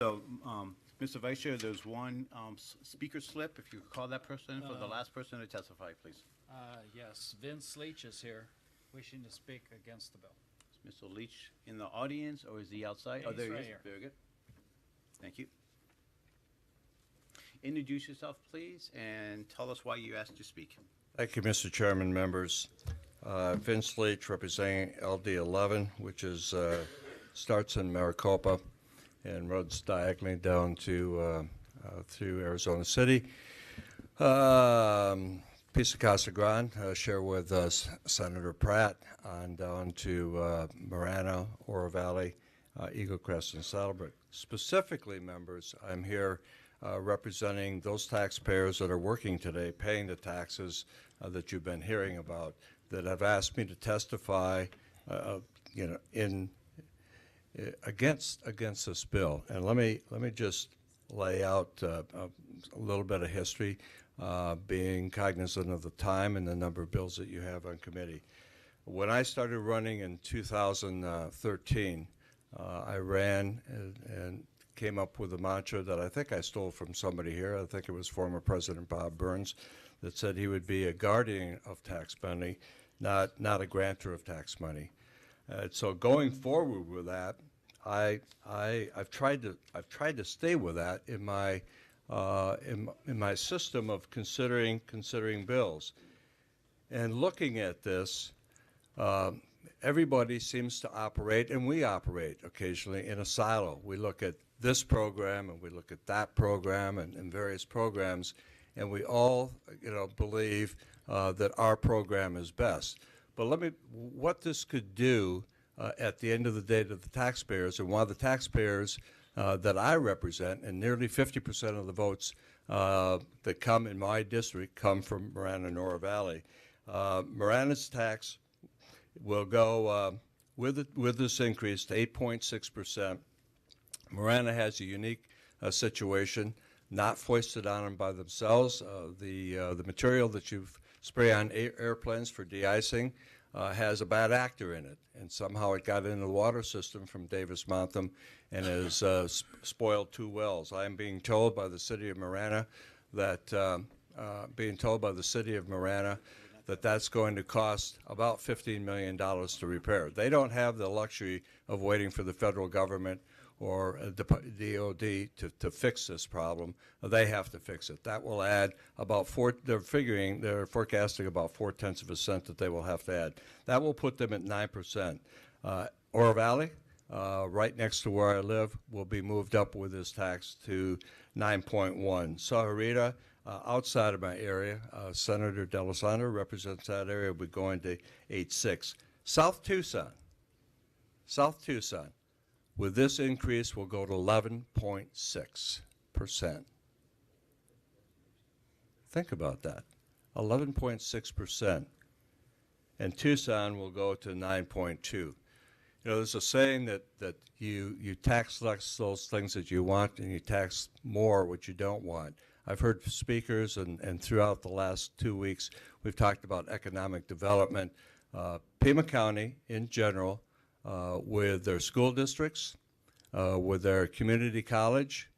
So, Mr. Vice Chair, there's one speaker slip. If you could call that person for the last person to testify, please. Yes, Vince Leach is here, wishing to speak against the bill. Is Mr. Leach in the audience, or is he outside? Oh, He's there he right is. here. Very good. Thank you. Introduce yourself, please, and tell us why you asked to speak. Thank you, Mr. Chairman, members. Vince Leach, representing LD 11, which is starts in Maricopa and runs diagonally down to through Arizona City. Piece of Casa Grande, share with Senator Pratt, on down to Marana, Oro Valley, Eagle Crest, and SaddleBrooke. Specifically, members, I'm here representing those taxpayers that are working today, paying the taxes that you've been hearing about, that have asked me to testify, in against this bill. And let me just lay out a little bit of history, being cognizant of the time and the number of bills that you have on committee. When I started running in 2013, I ran and came up with a mantra that I think I stole from somebody here. I think it was former President Bob Burns, that said he would be a guardian of tax money, not a grantor of tax money. So going forward with that, I've tried to stay with that in my system of considering bills, and looking at this. Everybody seems to operate, and we operate occasionally, in a silo. We look at this program and we look at that program and various programs, and we all, believe that our program is best. But what this could do at the end of the day to the taxpayers, and while the taxpayers that I represent, and nearly 50% of the votes that come in my district come from Marana and Oro Valley. Marana's tax will go with this increase to 8.6%. Marana has a unique situation, not foisted on them by themselves. The material that you spray on airplanes for de-icing has a bad actor in it, and somehow it got into the water system from Davis-Monthan and has spoiled two wells. I am being told by the city of Marana that that's going to cost about $15 million to repair. They don't have the luxury of waiting for the federal government or DOD to fix this problem. They have to fix it. That will add about they're forecasting about 0.4% that they will have to add. That will put them at 9%. Oro Valley, right next to where I live, will be moved up with this tax to 9.1. Sahuarita, outside of my area, Senator D'Alessandro represents that area, will be going to 8.6. South Tucson, with this increase, will go to 11.6%. Think about that, 11.6%. And Tucson will go to 9.2. There's a saying that you tax less those things that you want, and you tax more what you don't want. I've heard speakers, and throughout the last 2 weeks, we've talked about economic development. Pima County, in general, with their school districts, with their community college,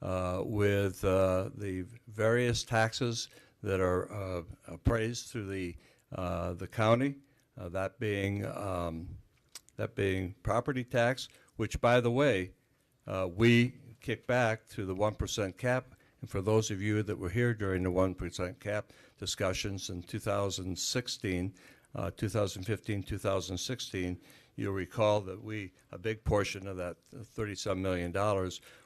with the various taxes that are appraised through the county, that being property tax, which, by the way, we kick back to the 1% cap. And for those of you that were here during the 1% cap discussions in 2015, 2016, you'll recall that a big portion of that $30-some million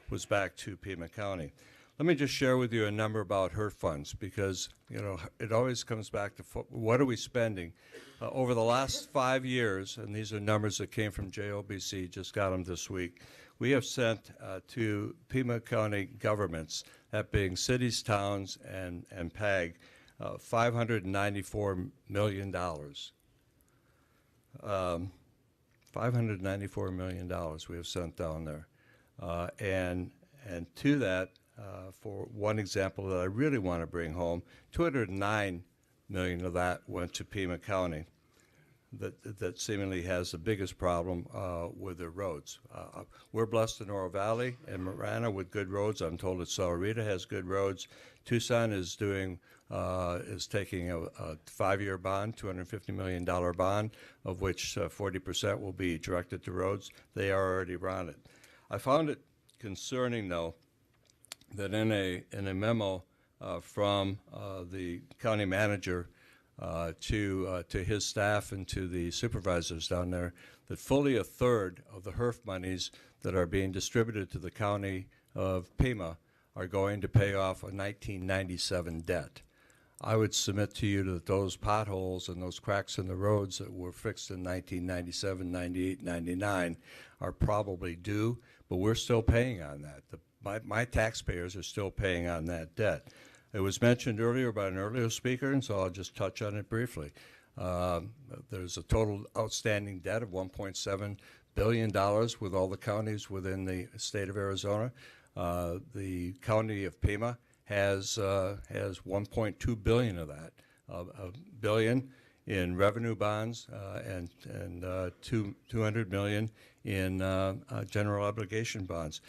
was back to Pima County. Let me just share with you a number about HERF funds, because it always comes back to what are we spending. Over the last 5 years, and these are numbers that came from JOBC, just got them this week, we have sent to Pima County governments, that being cities, towns, and PAG, $594 million. $594 million we have sent down there. And to that, for one example that I really want to bring home, $209 million of that went to Pima County. that seemingly has the biggest problem with their roads. We're blessed in Oro Valley and Marana with good roads. I'm told that Sahuarita has good roads. Tucson is taking a 5-year bond, $250 million bond, of which 40% will be directed to roads. They are already on it. I found it concerning, though, that in a memo from the county manager to his staff and to the supervisors down there, that fully a third of the HERF monies that are being distributed to the county of Pima are going to pay off a 1997 debt. I would submit to you that those potholes and those cracks in the roads that were fixed in 1997, 98, 99 are probably due, but we're still paying on that. My taxpayers are still paying on that debt. It was mentioned earlier by an earlier speaker, and so I'll just touch on it briefly. There's a total outstanding debt of $1.7 billion with all the counties within the state of Arizona. The county of Pima has 1.2 billion of that, a billion in revenue bonds and 200 million in general obligation bonds.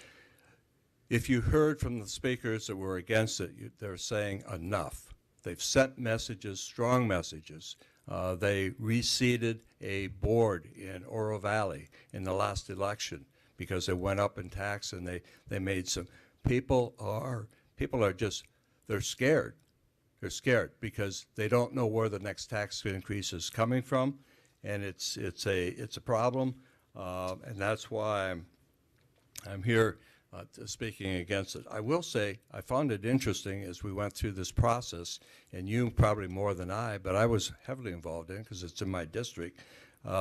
If you heard from the speakers that were against it, they're saying enough. They've sent messages, strong messages. They reseated a board in Oro Valley in the last election because it went up in tax, and they made some. People are just, they're scared. They're scared because they don't know where the next tax increase is coming from, and it's a problem, and that's why I'm here speaking against it. I will say I found it interesting as we went through this process, and you probably more than I, but I was heavily involved in because it's in my district.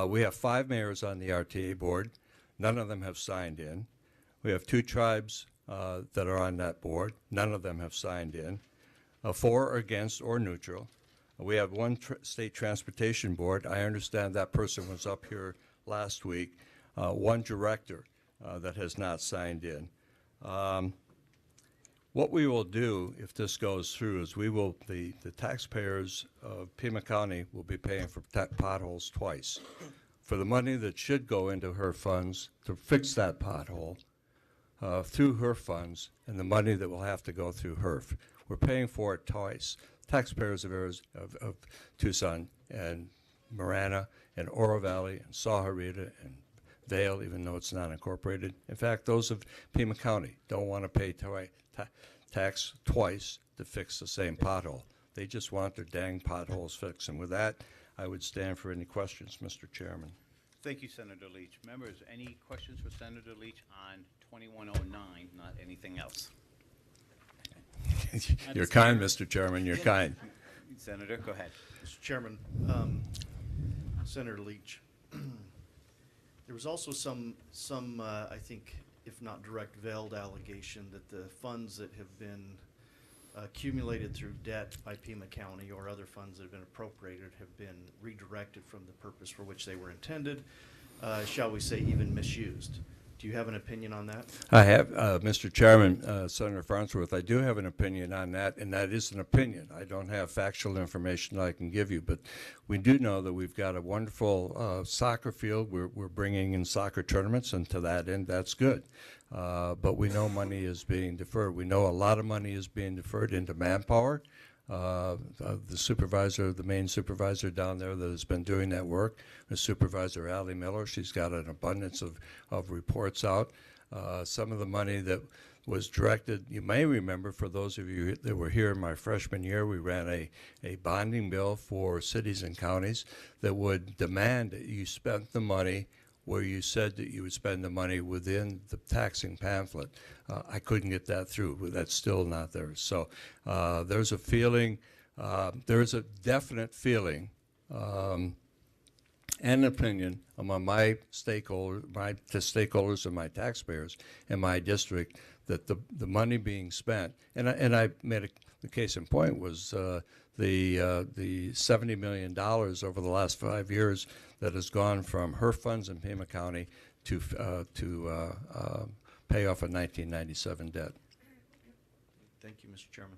We have 5 mayors on the RTA board. None of them have signed in. We have 2 tribes that are on that board. None of them have signed in. 4 are against or neutral. We have 1 state transportation board. I understand that person was up here last week. 1 director that has not signed in. What we will do if this goes through is the taxpayers of Pima County will be paying for potholes twice. For the money that should go into her funds to fix that pothole through her funds, and the money that will have to go through HERF. We're paying for it twice. Taxpayers of Tucson and Marana and Oro Valley and Sahuarita and Vail, even though it's not incorporated. In fact, those of Pima County don't want to pay tax twice to fix the same pothole. They just want their dang potholes fixed. And with that, I would stand for any questions, Mr. Chairman. Thank you, Senator Leach. Members, any questions for Senator Leach on 2109, not anything else? You're kind, Mr. Chairman. You're kind. Senator, go ahead. Mr. Chairman, Senator Leach, there was also some I think, if not direct, veiled allegation that the funds that have been accumulated through debt by Pima County or other funds that have been appropriated have been redirected from the purpose for which they were intended, shall we say even misused. Do you have an opinion on that? I have, Mr. Chairman, Senator Farnsworth, I do have an opinion on that, and that is an opinion. I don't have factual information I can give you, but we do know that we've got a wonderful soccer field. We're bringing in soccer tournaments, and to that end, that's good. But we know money is being deferred. We know a lot of money is being deferred into manpower. The supervisor, the main supervisor down there that has been doing that work, is Supervisor Allie Miller. She's got an abundance of reports out. Some of the money that was directed, you may remember, for those of you that were here in my freshman year, we ran a bonding bill for cities and counties that would demand that you spent the money where you said that you would spend the money within the taxing pamphlet. I couldn't get that through. That's still not there. So there's a feeling, there's a definite feeling and opinion among my stakeholders and my taxpayers in my district that the money being spent, and I made the case in point was the $70 million over the last 5 years that has gone from her funds in Pima County to pay off a 1997 debt. Thank you, Mr. Chairman.